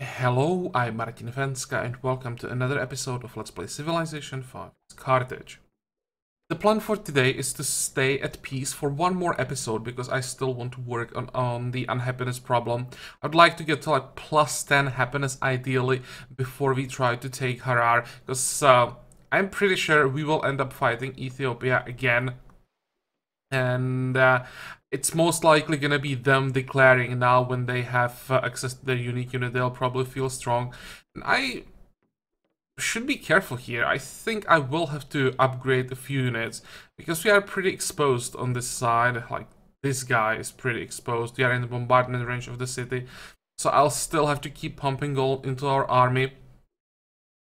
Hello, I'm Martin Fencka and welcome to another episode of Let's Play Civilization 5 Carthage. The plan for today is to stay at peace for one more episode because I still want to work on the unhappiness problem. I'd like to get to like plus 10 happiness ideally before we try to take Harar, because I'm pretty sure we will end up fighting Ethiopia again. And it's most likely gonna be them declaring now when they have access to their unique unit. They'll probably feel strong. And I should be careful here. I think I will have to upgrade a few units because we are pretty exposed on this side. Like, this guy is pretty exposed. We are in the bombardment range of the city. So I'll still have to keep pumping gold into our army.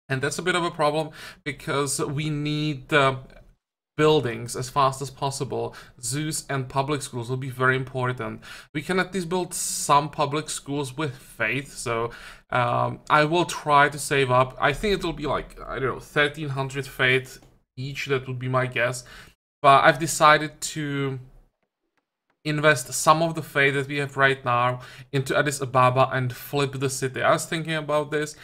And that's a bit of a problem because we need buildings as fast as possible. Zoos and public schools will be very important. We can at least build some public schools with faith, so I will try to save up. I think it will be like, I don't know, 1300 faith each. That would be my guess. But I've decided to invest some of the faith that we have right now into Addis Ababa and flip the city. I was thinking about this.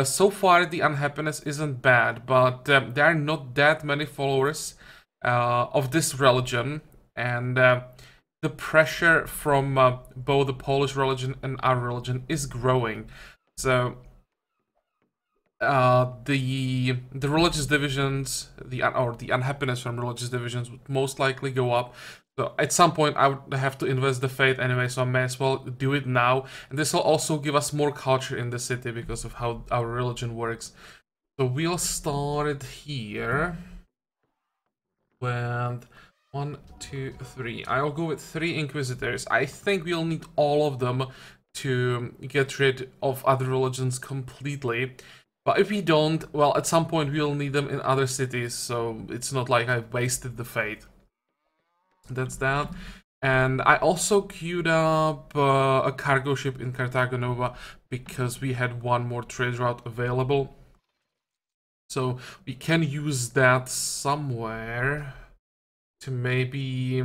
So far the unhappiness isn't bad, but there are not that many followers of this religion, and the pressure from both the Polish religion and our religion is growing. So the religious divisions, the unhappiness from religious divisions would most likely go up. So at some point I would have to invest the faith anyway, so I may as well do it now. And this will also give us more culture in the city because of how our religion works. So we'll start here with 1, 2, 3. I'll go with 3 Inquisitors. I think we'll need all of them to get rid of other religions completely. But if we don't, well, at some point we'll need them in other cities, so it's not like I wasted the faith. That's that. And I also queued up a cargo ship in Carthago because we had one more trade route available. So we can use that somewhere to maybe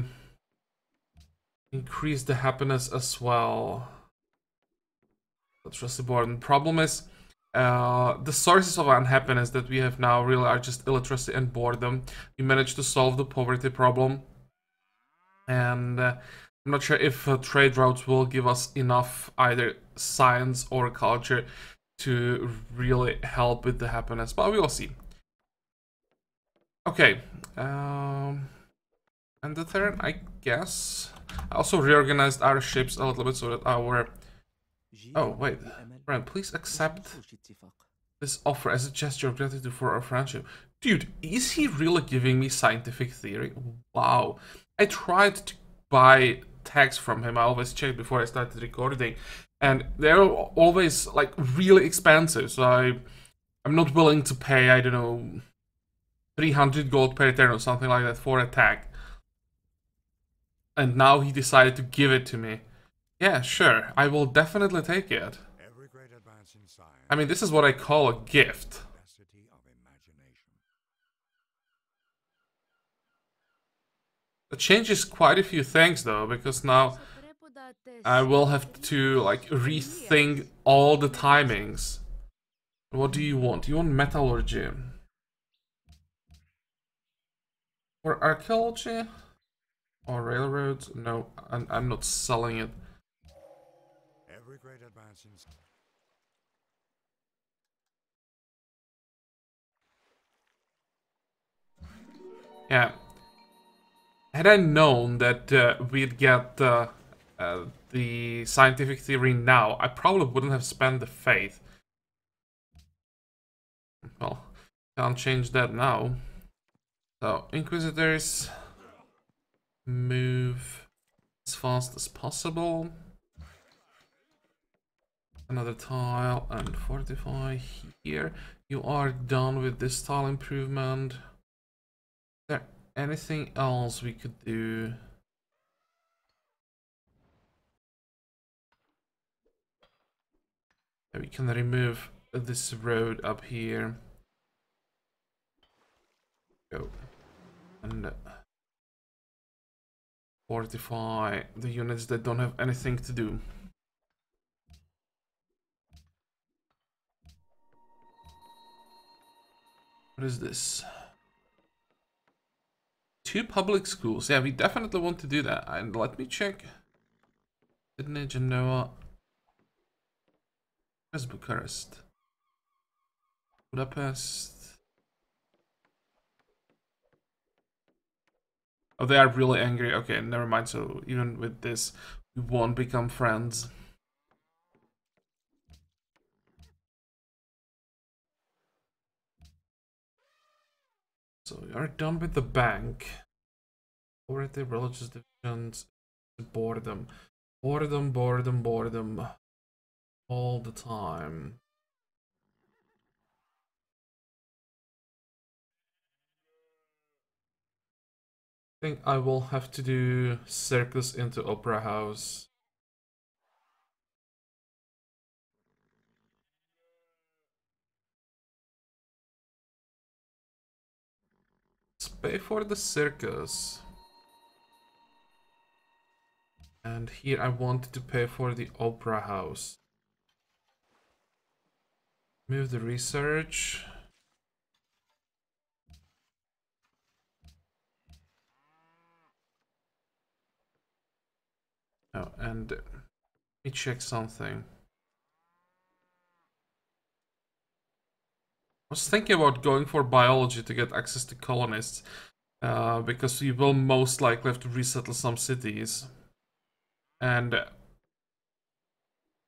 increase the happiness as well. That's just important. Problem is, the sources of unhappiness that we have now really are just illiteracy and boredom. We managed to solve the poverty problem. And I'm not sure if trade routes will give us enough either science or culture to really help with the happiness, but we will see. Okay, and the third, I guess. I also reorganized our ships a little bit so that our... Oh, wait. Friend, please accept this offer as a gesture of gratitude for our friendship. Dude, is he really giving me scientific theory? Wow. I tried to buy tags from him. I always check before I started recording. And they're always, like, really expensive. So I'm not willing to pay, I don't know, 300 gold per turn or something like that for a tag. And now he decided to give it to me. Yeah, sure. I will definitely take it. I mean, this is what I call a gift. It changes quite a few things though, because now I will have to like rethink all the timings. What do you want? You want metallurgy? Or archaeology? Or railroads? No, I'm not selling it. Every great advance in... Yeah. Had I known that we'd get the scientific theory now, I probably wouldn't have spent the faith. Well, can't change that now. So, Inquisitors, move as fast as possible. Another tile and fortify here. You are done with this tile improvement. Is there anything else we could do? We can remove this road up here. Go. And fortify the units that don't have anything to do. What is this? 2 public schools. Yeah, we definitely want to do that. And let me check. Sydney, Genoa. Where's Bucharest? Budapest. Oh, they are really angry. Okay, never mind. So even with this, we won't become friends. So we are done with the bank. Already religious divisions. Boredom. Boredom, boredom, boredom. All the time. I think I will have to do circus into opera house. Let's pay for the circus. And here I wanted to pay for the opera house. Move the research. Oh, and let me check something. I was thinking about going for biology to get access to colonists, because we will most likely have to resettle some cities. And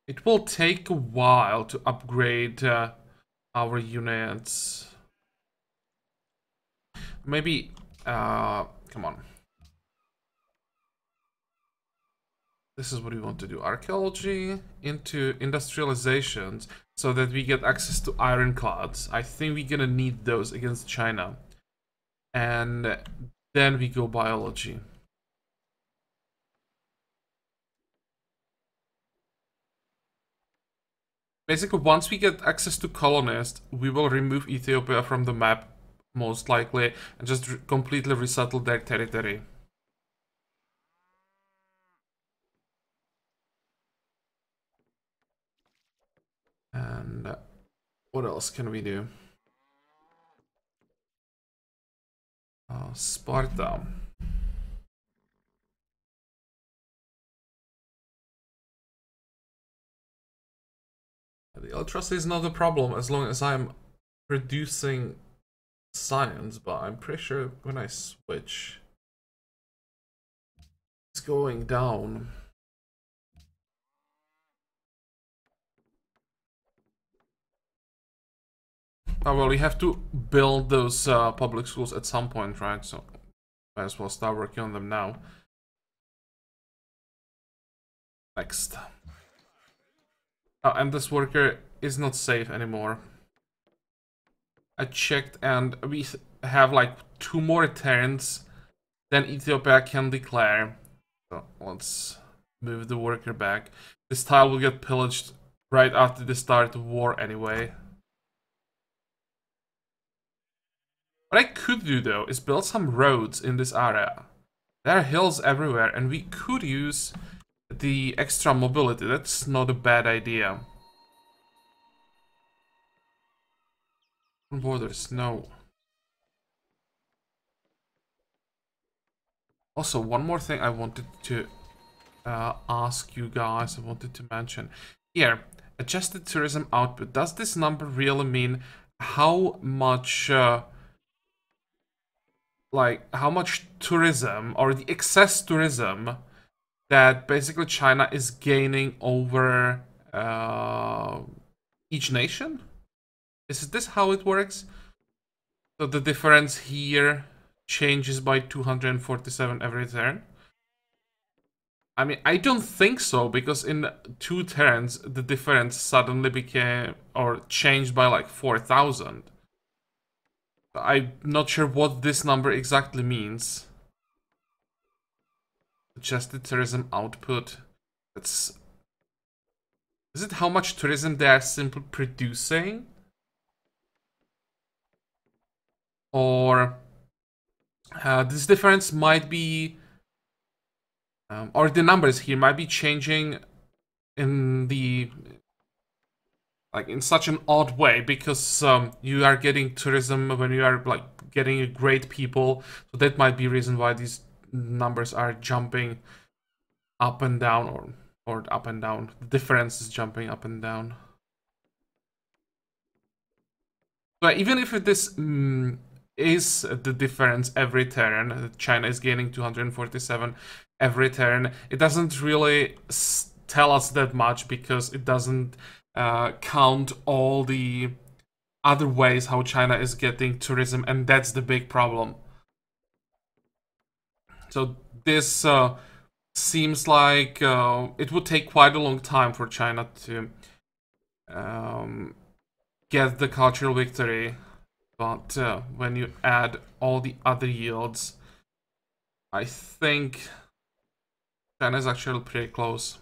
it will take a while to upgrade our units. Maybe, come on. This is what we want to do. Archaeology into industrializations so that we get access to ironclads. I think we're gonna need those against China. And then we go biology. Basically, once we get access to colonists, we will remove Ethiopia from the map, most likely, and just completely resettle their territory. And what else can we do? Sparta. The electricity is not a problem as long as I'm producing science, but I'm pretty sure when I switch, it's going down. Oh, well, we have to build those public schools at some point, right? So might as well start working on them now. Next. Oh, and this worker is not safe anymore. I checked and we have like 2 more turns then Ethiopia can declare. So let's move the worker back. This tile will get pillaged right after the start of war anyway. What I could do though is build some roads in this area. There are hills everywhere and we could use the extra mobility. That's not a bad idea. Borders, no. Also, one more thing I wanted to ask you guys, I wanted to mention. Here, adjusted tourism output. Does this number really mean how much, how much tourism or the excess tourism that basically China is gaining over each nation? Is this how it works? So the difference here changes by 247 every turn? I mean, I don't think so, because in 2 turns, the difference suddenly became, or changed by like 4,000. I'm not sure what this number exactly means. Adjusted tourism output. That's... Is it how much tourism they are simply producing? Or... this difference might be... or the numbers here might be changing in the... like in such an odd way, because you are getting tourism when you are like getting a great people, so that might be reason why these numbers are jumping up and down, or up and down. The difference is jumping up and down. But even if this is the difference every turn, China is gaining 247 every turn, it doesn't really tell us that much, because it doesn't count all the other ways how China is getting tourism, and that's the big problem. So this seems like it would take quite a long time for China to get the cultural victory, but when you add all the other yields, I think China's actually pretty close.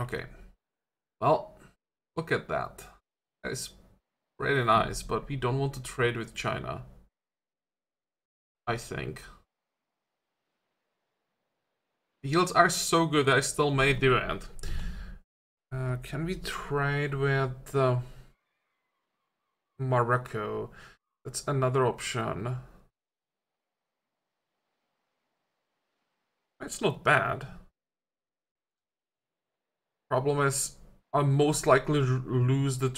Okay, well, look at that. It's pretty nice, but we don't want to trade with China, I think. The yields are so good that I still may do it. Can we trade with Morocco? That's another option. It's not bad. Problem is, I'll most likely lose the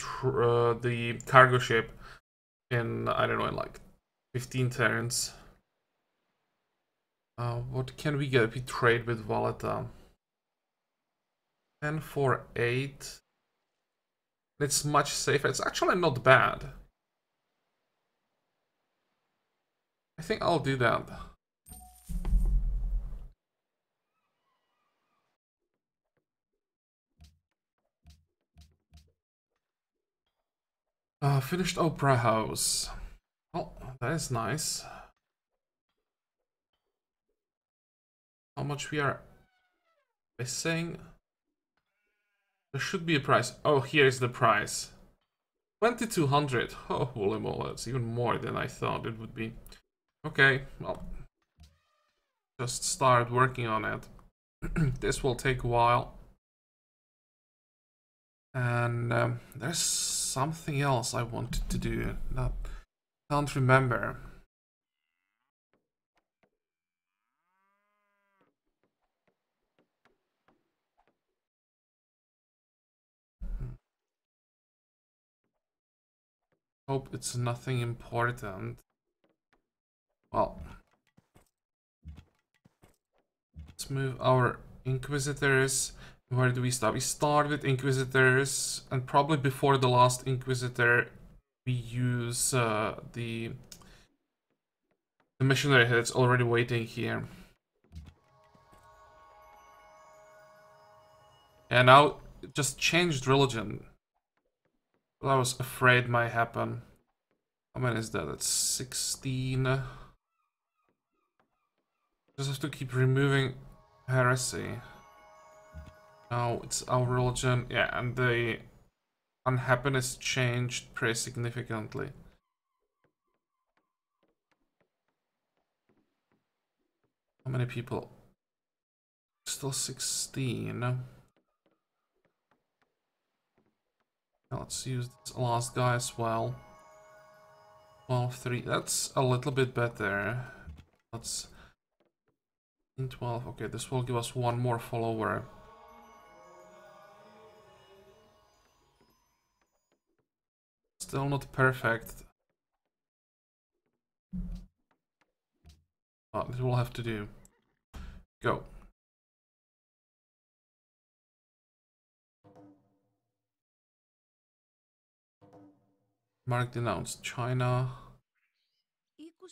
cargo ship in, I don't know, in like 15 turns. What can we get if we trade with Valletta? 10 for 8. It's much safer. It's actually not bad. I think I'll do that. Finished Opera House. Oh, that is nice. How much we are missing? There should be a price. Oh, here's the price. 2200. Oh, holy moly, that's even more than I thought it would be. Okay, well, just start working on it. This will take a while. And there's something else I wanted to do that I can't remember. Hope it's nothing important. Well, let's move our Inquisitors. Where do we start? We start with Inquisitors, and probably before the last Inquisitor, we use the missionary that's already waiting here. And now it just changed religion. What I was afraid might happen. How many is that? That's 16. Just have to keep removing heresy. Now it's our religion. Yeah, and the unhappiness changed pretty significantly. How many people? Still 16. Now let's use this last guy as well. 12-3. That's a little bit better. Let's... in 12. Okay, this will give us one more follower. Still not perfect. But it will have to do. Go. Mark denounced China.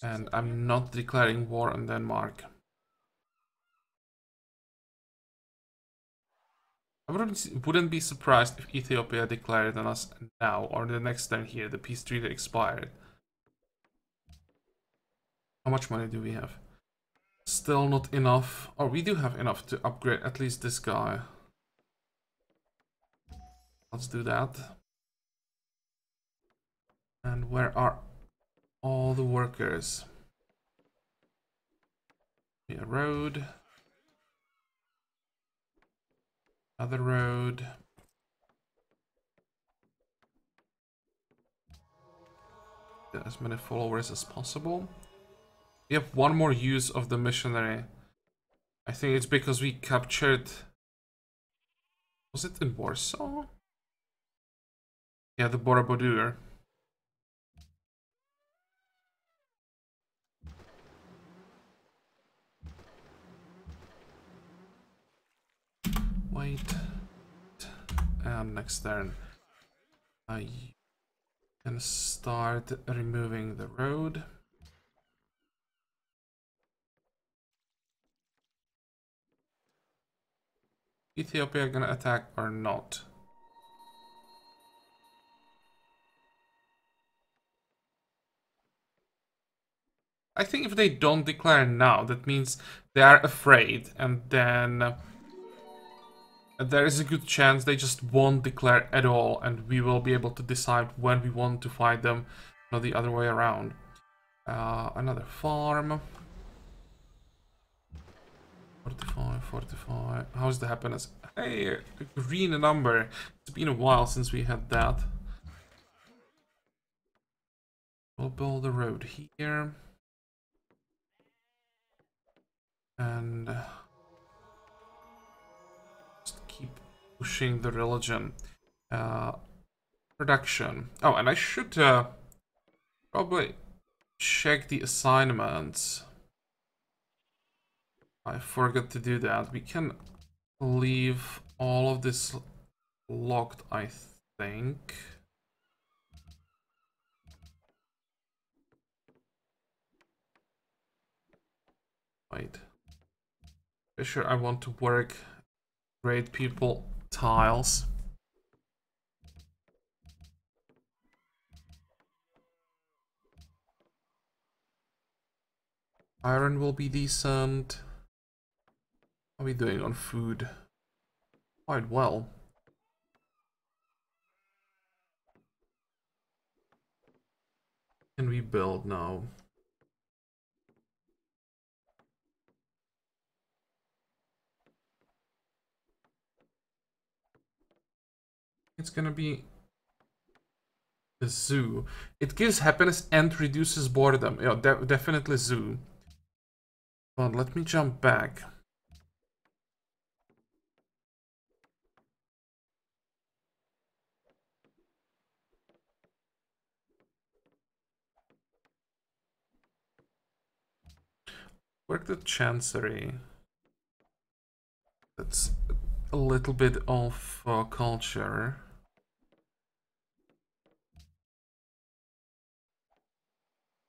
And I'm not declaring war on Denmark. I wouldn't be surprised if Ethiopia declared on us now, or the next turn here. The peace treaty expired. How much money do we have? Still not enough. Oh, we do have enough to upgrade at least this guy. Let's do that. And where are all the workers? A road. Another road. Get as many followers as possible. We have one more use of the missionary. I think it's because we captured... Was it in Warsaw? Yeah, the Borobudur. Wait. And next turn. I can start removing the road. Ethiopia gonna attack or not? I think if they don't declare now, that means they are afraid, and then there is a good chance they just won't declare at all, and we will be able to decide when we want to fight them, not the other way around. Another farm. 45, 45. How's the happiness? Hey, a green number. It's been a while since we had that. We'll build a road here. And just keep pushing the religion. Production. Oh, and I should probably check the assignments. I forgot to do that. We can leave all of this locked, I think. Wait. I'm sure I want to work great people tiles. Iron will be decent. How are we doing on food? Quite well. Can we build now? It's gonna be the zoo. It gives happiness and reduces boredom. Yeah, definitely zoo. But let me jump back. Work the chancery. That's a little bit of culture.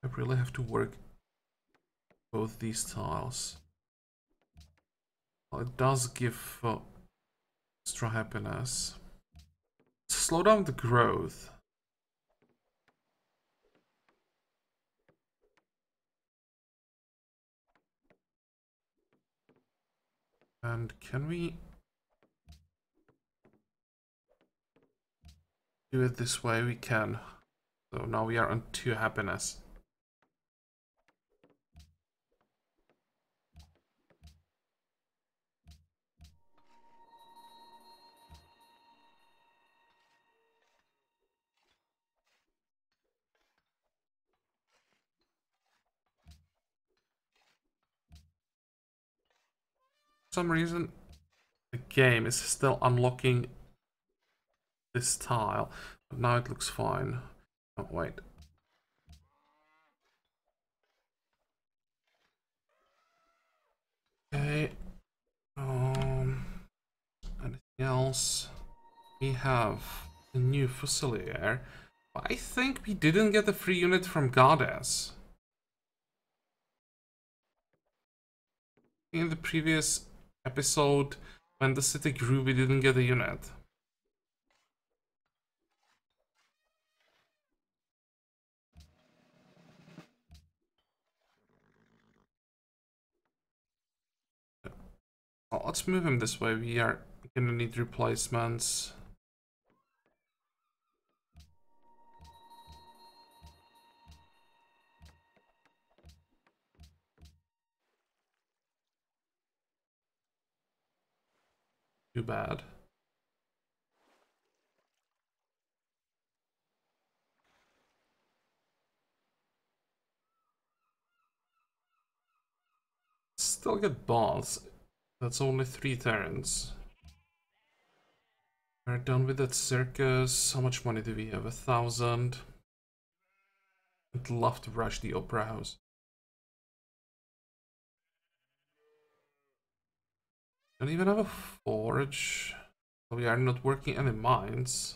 I really have to work both these tiles. Well, it does give extra happiness. Slow down the growth. And can we do it this way? We can. So now we are on 2 happiness. For some reason, the game is still unlocking this tile, but now it looks fine. Oh, wait. Okay. Anything else? We have a new Fusilier. I think we didn't get a free unit from Goddess. In the previous episode, when the city grew, we didn't get a unit. Well, let's move him this way. We are gonna need replacements. Too bad. still get balls. That's only 3 turns. We're done with that circus. How much money do we have? 1,000. I'd love to rush the opera house. Don't even have a forge. We are not working any mines.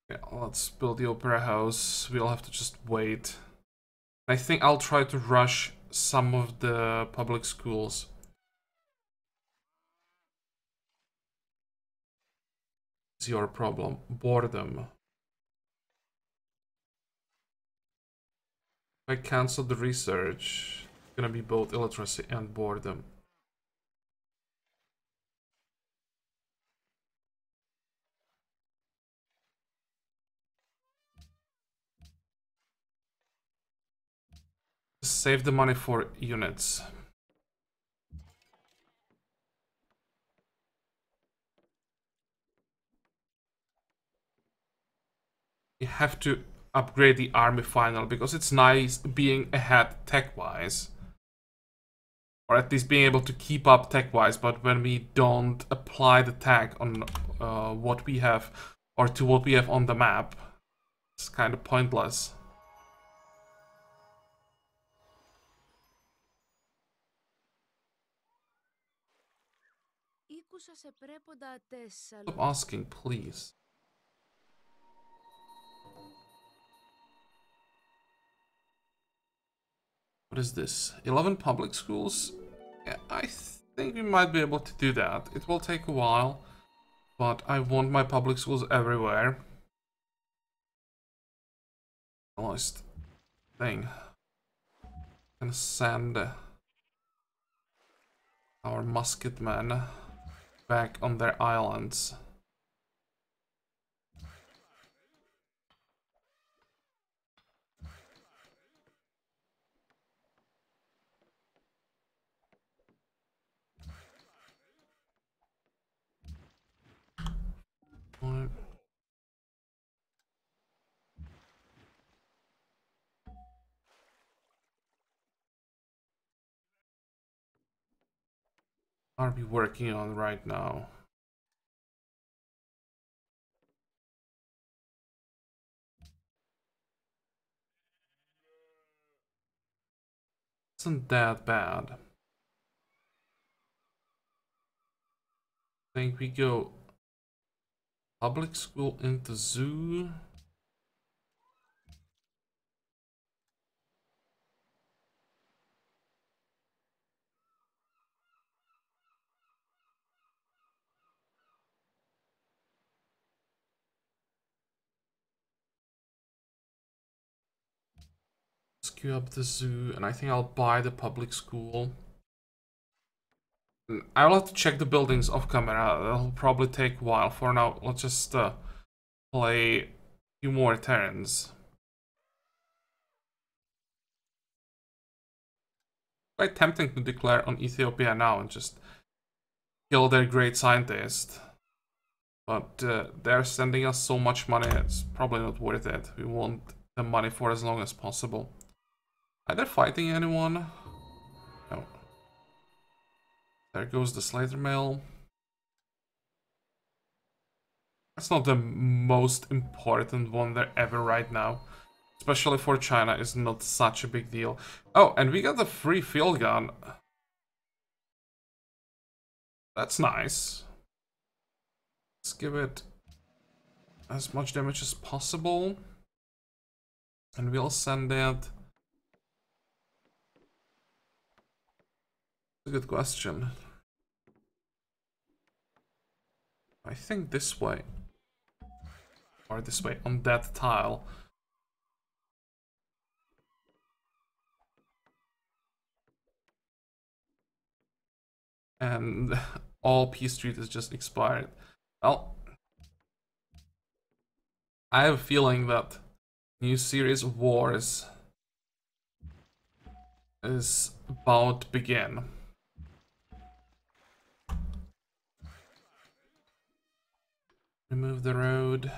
Yeah, let's build the opera house. We'll have to just wait. I think I'll try to rush some of the public schools. It's your problem. Boredom. If I cancel the research, it's gonna be both illiteracy and boredom. Save the money for units. You have to upgrade the army final because it's nice being ahead tech-wise. Or at least being able to keep up tech-wise, but when we don't apply the tech on what we have or to what we have on the map, it's kind of pointless. Stop asking, please. What is this? 11 public schools? Yeah, I think we might be able to do that. It will take a while, but I want my public schools everywhere. Last thing. Gonna send our musketmen back on their islands. What? Are we working on right now? Isn't that bad? I think we go public school into zoo. Queue up the zoo, and I think I'll buy the public school. I'll have to check the buildings off camera. That'll probably take a while. For now, let's just play a few more turns. Quite tempting to declare on Ethiopia now and just kill their great scientist. But they're sending us so much money, it's probably not worth it. We want the money for as long as possible. Are they fighting anyone? No. There goes the Slater Mill. That's not the most important one there ever right now. Especially for China, is not such a big deal. Oh, and we got the free field gun. That's nice. Let's give it as much damage as possible. And we'll send it. That's a good question. I think this way. Or this way, on that tile. And all P Street is just expired. Well, I have a feeling that new series of wars is about to begin. Remove the road.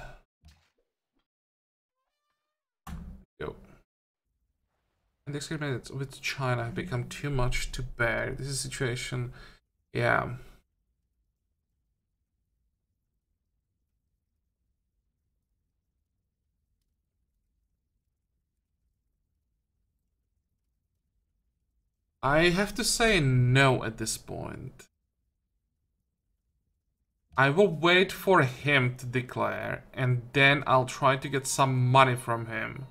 Go. And the experiments with China have become too much to bear. This is a situation, yeah. I have to say no at this point. I will wait for him to declare, and then I'll try to get some money from him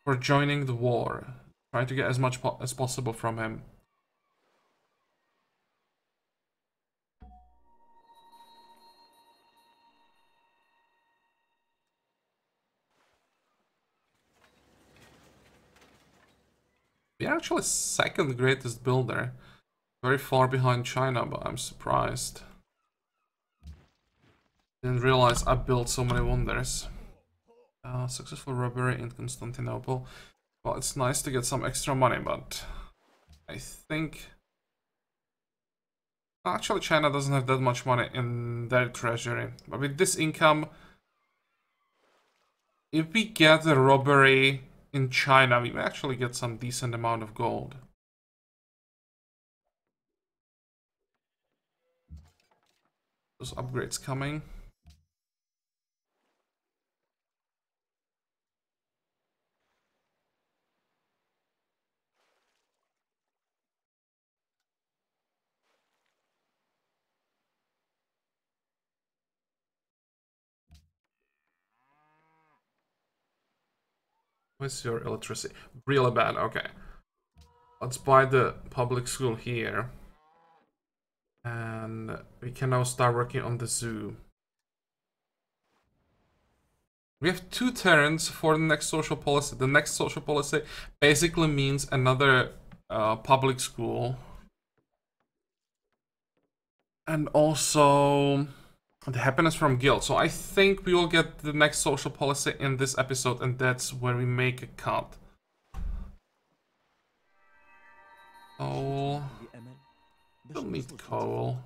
for joining the war. Try to get as much as possible from him. We're actually second greatest builder. Very far behind China, but I'm surprised. Didn't realize I built so many wonders. Successful robbery in Constantinople. Well, it's nice to get some extra money, but I think... Actually, China doesn't have that much money in their treasury. But with this income, if we get a robbery in China, we may actually get some decent amount of gold. Those upgrades coming. What's your electricity? Really bad, okay. Let's buy the public school here. And we can now start working on the zoo. We have 2 turns for the next social policy. The next social policy basically means another public school. And also the happiness from guild. So I think we will get the next social policy in this episode, and that's where we make a cut. Oh, don't need coal.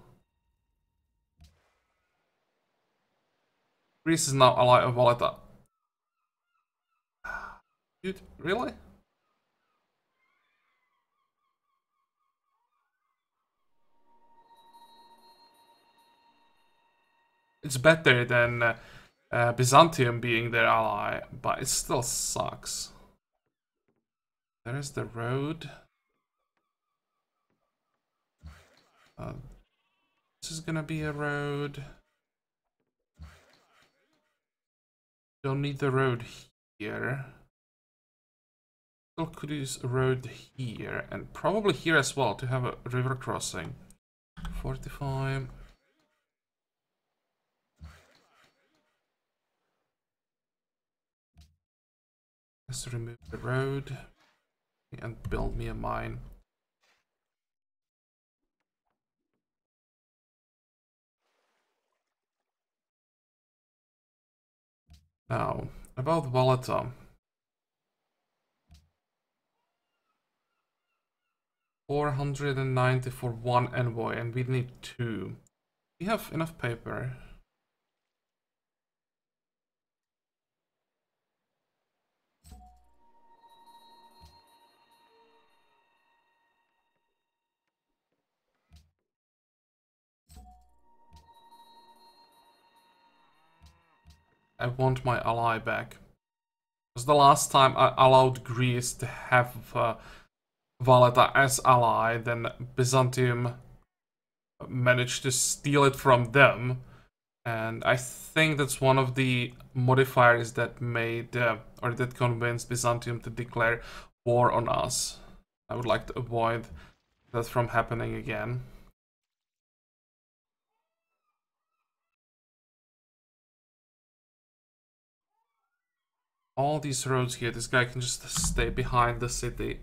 Greece is now ally of Valletta. Dude, really? It's better than Byzantium being their ally, but it still sucks. There's the road. This is gonna be a road. Don't need the road here. Still could use a road here, and probably here as well to have a river crossing. 45. Let's remove the road and build me a mine. Now, about Valletta. 490 for 1 envoy, and we need 2. We have enough paper. I want my ally back. It was the last time I allowed Greece to have Valletta as ally, then Byzantium managed to steal it from them. And I think that's one of the modifiers that made, or that convinced Byzantium to declare war on us. I would like to avoid that from happening again. All these roads here, this guy can just stay behind the city.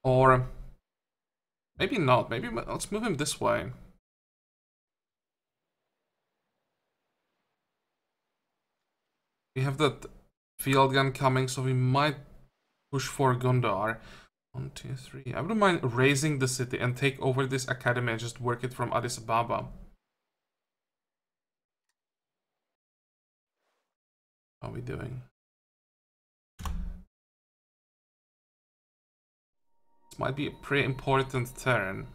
Or maybe not, maybe let's move him this way. We have that field gun coming, so we might push for Gondar. 1, 2, 3. I wouldn't mind raising the city and take over this academy and just work it from Addis Ababa. How are we doing? might be a pretty important turn.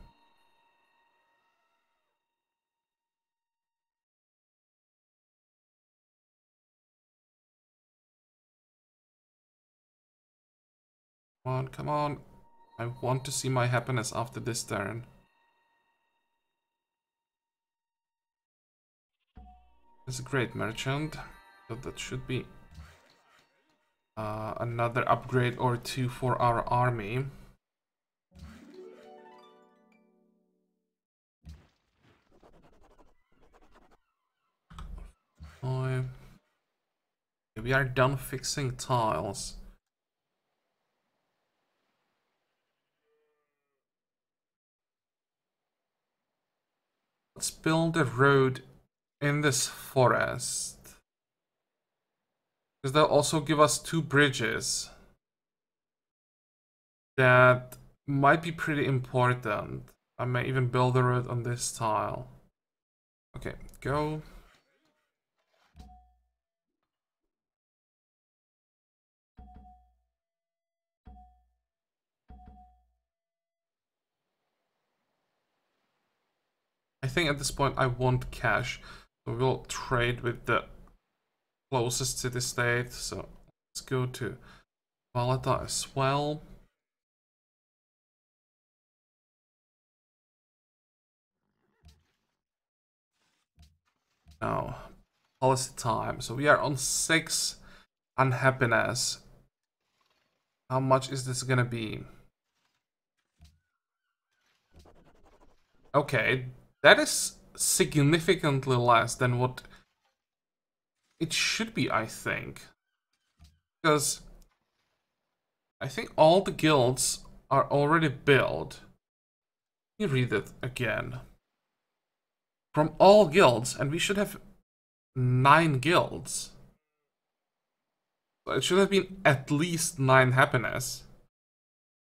Come on, come on. I want to see my happiness after this turn. It's a great merchant, so that should be another upgrade or two for our army. We are done fixing tiles. Let's build a road in this forest. Because they'll also give us 2 bridges. That might be pretty important. I may even build a road on this tile. Okay, go. I think at this point I want cash. So we'll trade with the closest city state. So let's go to Valeta as well. Now, policy time. So we are on 6 unhappiness. How much is this gonna be? Okay, that is significantly less than what it should be, I think. Because I think all the guilds are already built. Let me read it again. From all guilds, and we should have 9 guilds. So it should have been at least 9 happiness.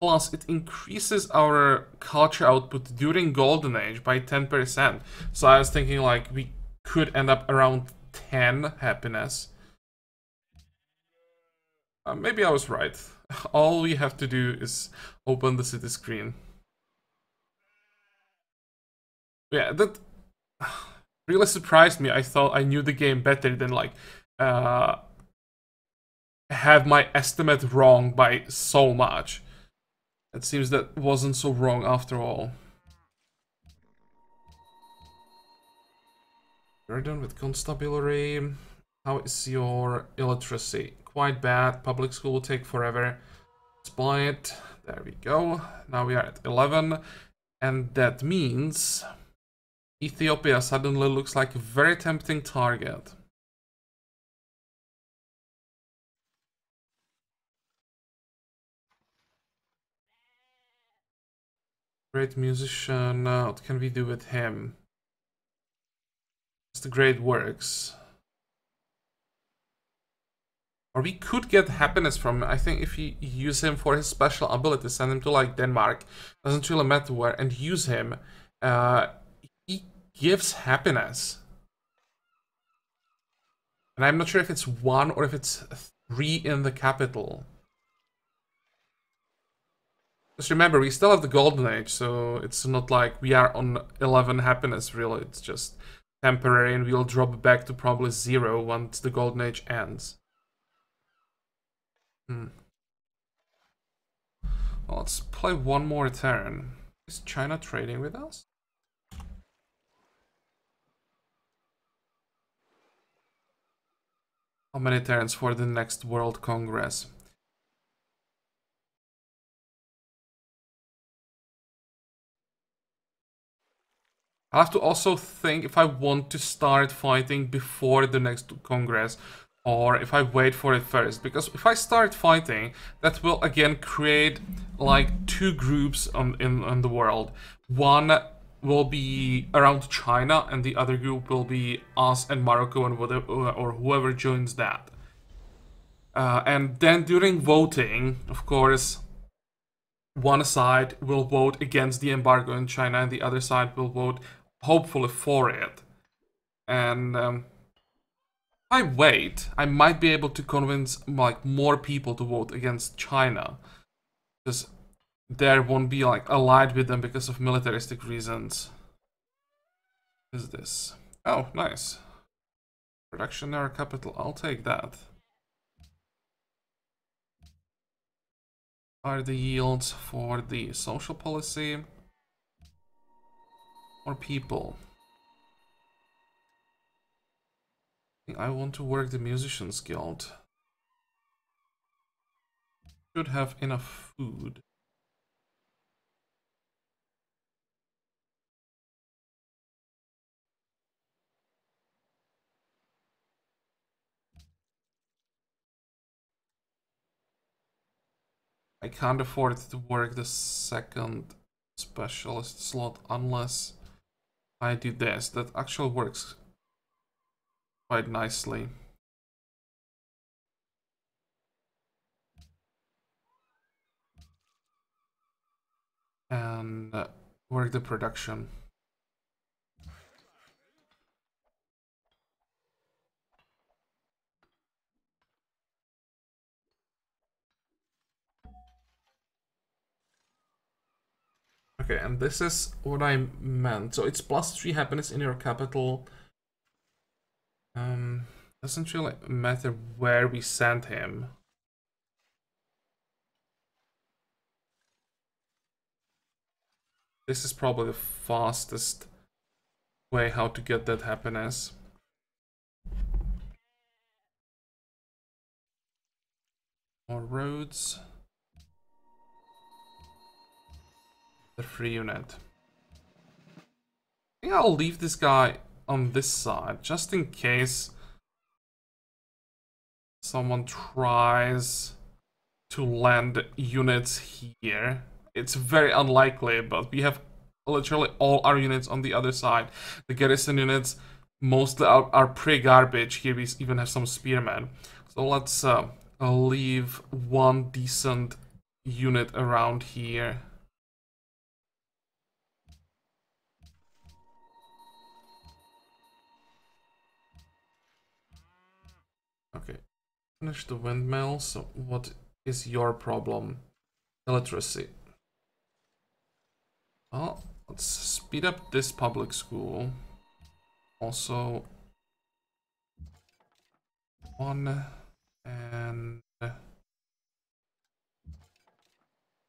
Plus, it increases our culture output during Golden Age by 10%. So I was thinking like we could end up around 10 happiness. Maybe I was right. All we have to do is open the city screen. Yeah, that really surprised me. I thought I knew the game better than like have my estimate wrong by so much. It seems that wasn't so wrong after all. We're done with constabulary. How is your illiteracy? Quite bad. Public school will take forever. Let's buy it. There we go. Now we are at 11. And that means Ethiopia suddenly looks like a very tempting target. Great musician. What can we do with him? It's the great works. Or we could get happiness from him. I think if you use him for his special ability, send him to like Denmark, doesn't really matter where, and use him, he gives happiness. And I'm not sure if it's 1 or if it's 3 in the capital. Just remember, we still have the Golden Age, so it's not like we are on 11 happiness, really. It's just temporary, and we'll drop back to probably 0 once the Golden Age ends. Well, let's play one more turn. Is China trading with us? How many turns for the next World Congress? I'll have to also think if I want to start fighting before the next Congress or if I wait for it first. Because if I start fighting, that will again create like 2 groups in the world. One will be around China and the other group will be us and Morocco and whatever, or whoever joins that. And then during voting, of course, one side will vote against the embargo in China and the other side will vote hopefully for it. And if I wait, I might be able to convince like more people to vote against China. Because there won't be like allied with them because of militaristic reasons. What is this? Oh, nice. Production area capital, I'll take that. Are the yields for the social policy? Or people? I want to work the musicians guild. Should have enough food. I can't afford to work the second specialist slot unless I do this. That actually works quite nicely. And work the production. Okay, and this is what I meant. So it's +3 happiness in your capital. Doesn't really matter where we send him. This is probably the fastest way how to get that happiness. More roads. The free unit. I think I'll leave this guy on this side, just in case someone tries to land units here. It's very unlikely, but we have literally all our units on the other side. The garrison units mostly are pretty garbage. Here we even have some spearmen. So let's leave one decent unit around here. Okay, finish the windmill. So what is your problem? Illiteracy. Well, let's speed up this public school. Also, 1 and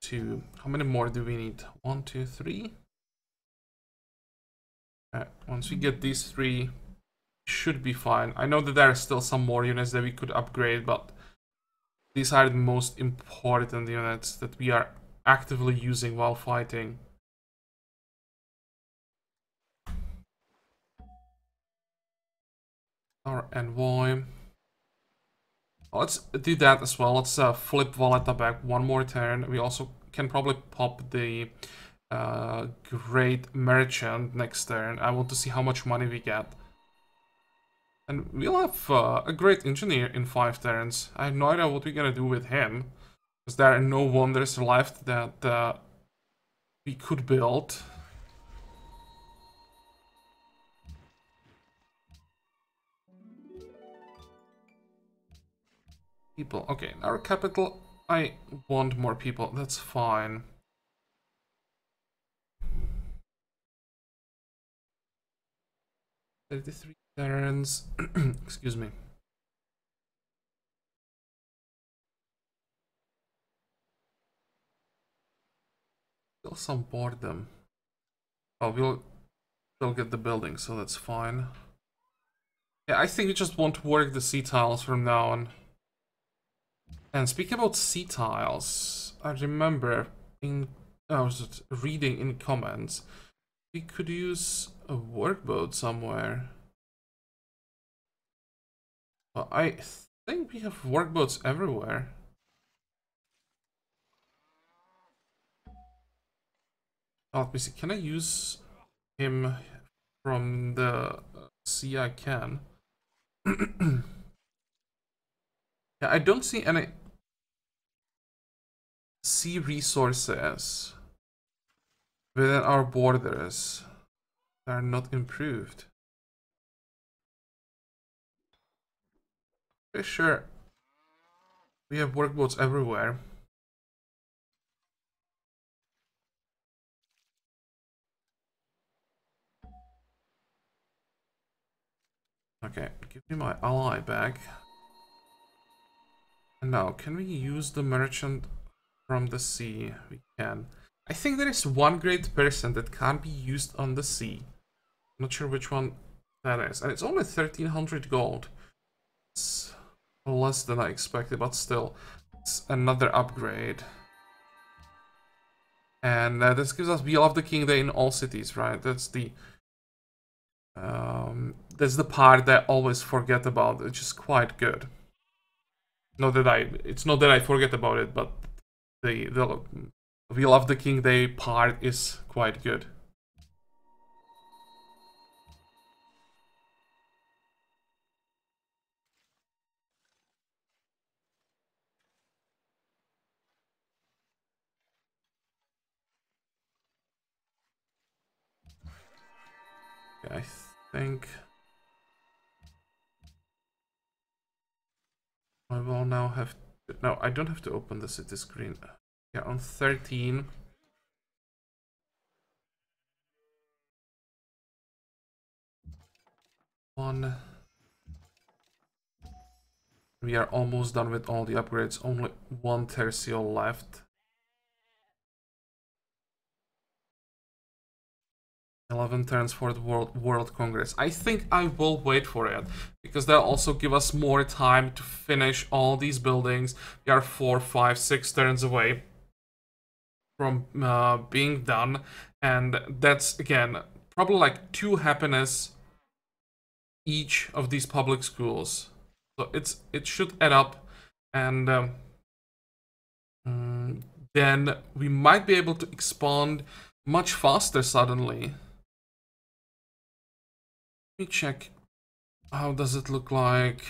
2. How many more do we need? 1, 2, 3. Once we get these 3, should be fine. I know that there are still some more units that we could upgrade, but these are the most important units that we are actively using while fighting. Our envoy. Let's do that as well. Let's flip Valletta back one more turn. We also can probably pop the Great Merchant next turn. I want to see how much money we get. And we'll have a Great Engineer in 5 turns. I have no idea what we're gonna do with him, because there are no wonders left that we could build. People. Okay, in our capital, I want more people. That's fine. "33 turns." Excuse me. Still some boredom. Oh, we'll get the building, so that's fine. Yeah, I think we just won't work the sea tiles from now on. And speaking about sea tiles, I remember I was reading in comments, we could use a workboat somewhere. But I think we have workboats everywhere. Let me see, can I use him from the sea? I can. Yeah, I don't see any sea resources within our borders that are not improved. Pretty sure we have workboats everywhere. Okay, give me my ally back. And now, can we use the merchant from the sea? We can. I think there is one great person that can't be used on the sea. Not sure which one that is. And it's only 1300 gold. It's less than I expected, but still. It's another upgrade. And this gives us Wheel of the King Day in all cities, right? That's the part that I always forget about, which is quite good. It's not that I forget about it, but the Wheel of the King Day part is quite good. Okay, I think I will now have to, no, I don't have to open the city screen. Yeah, on 13. We are almost done with all the upgrades. Only one tercio left. 11 turns for the World Congress. I think I will wait for it, because they'll also give us more time to finish all these buildings. We are 4, 5, 6 turns away from being done, and that's, again, probably like 2 happiness each of these public schools. So it should add up, and then we might be able to expand much faster suddenly. Let me check. How does it look like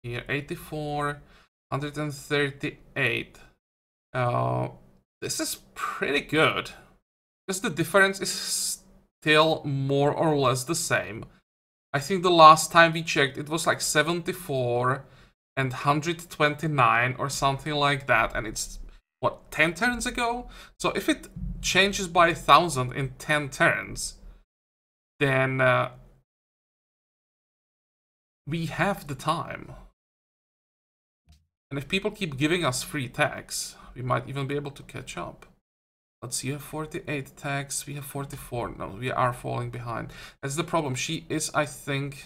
here? 84, 138. This is pretty good, because the difference is still more or less the same. I think the last time we checked, it was like 74 and 129 or something like that, and it's, what, 10 turns ago? So if it changes by 1,000 in 10 turns, then we have the time. And if people keep giving us free tax, we might even be able to catch up. Let's see, you have 48 tax, we have 44. No, we are falling behind. That's the problem. She is, I think,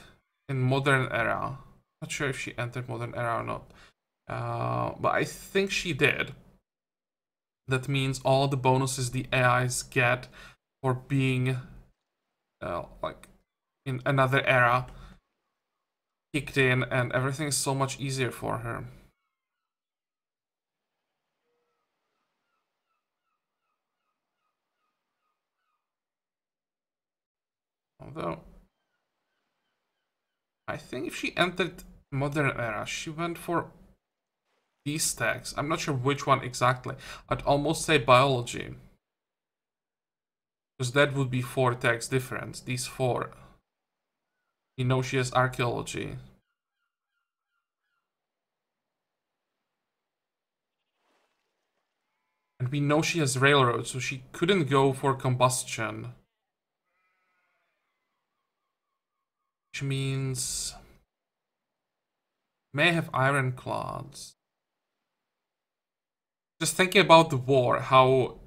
in modern era. Not sure if she entered modern era or not. But I think she did. That means all the bonuses the AIs get for being like in another era kicked in, and everything is so much easier for her. Although, I think if she entered modern era, she went for these tags. I'm not sure which one exactly. I'd almost say biology, because that would be 4 tags difference. These 4. You know she has archaeology. And we know she has railroad, so she couldn't go for combustion. Which means may have ironclads. Just thinking about the war, how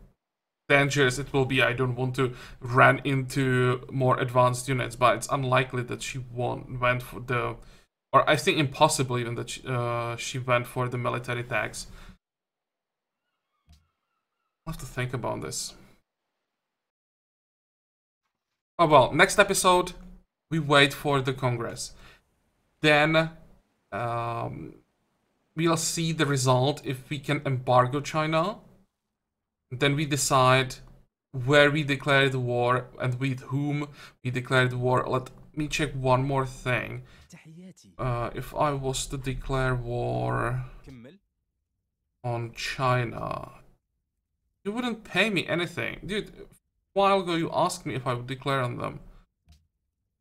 dangerous it will be. I don't want to run into more advanced units, but it's unlikely that she went for the, or I think impossible even that she went for the military tax. I'll have to think about this. Oh well, next episode, we wait for the Congress. Then we'll see the result if we can embargo China. Then we decide where we declare the war and with whom we declare the war. Let me check one more thing. If I was to declare war on China, you wouldn't pay me anything. Dude, a while ago you asked me if I would declare on them.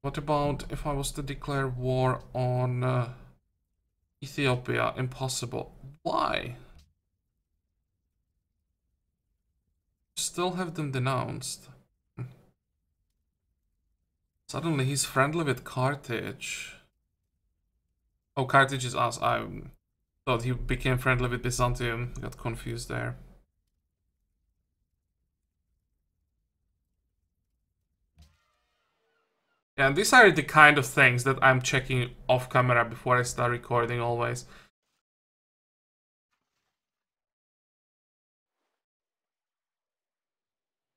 What about if I was to declare war on Ethiopia? Impossible. Why? Still have them denounced. Suddenly he's friendly with Carthage. Oh, Carthage is us. I thought he became friendly with Byzantium. Got confused there. Yeah, and these are the kind of things that I'm checking off camera before I start recording always.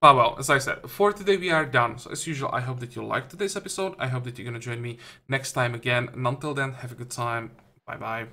But well, as I said, for today we are done. So as usual, I hope that you liked today's episode. I hope that you're gonna join me next time again. And until then, have a good time. Bye bye.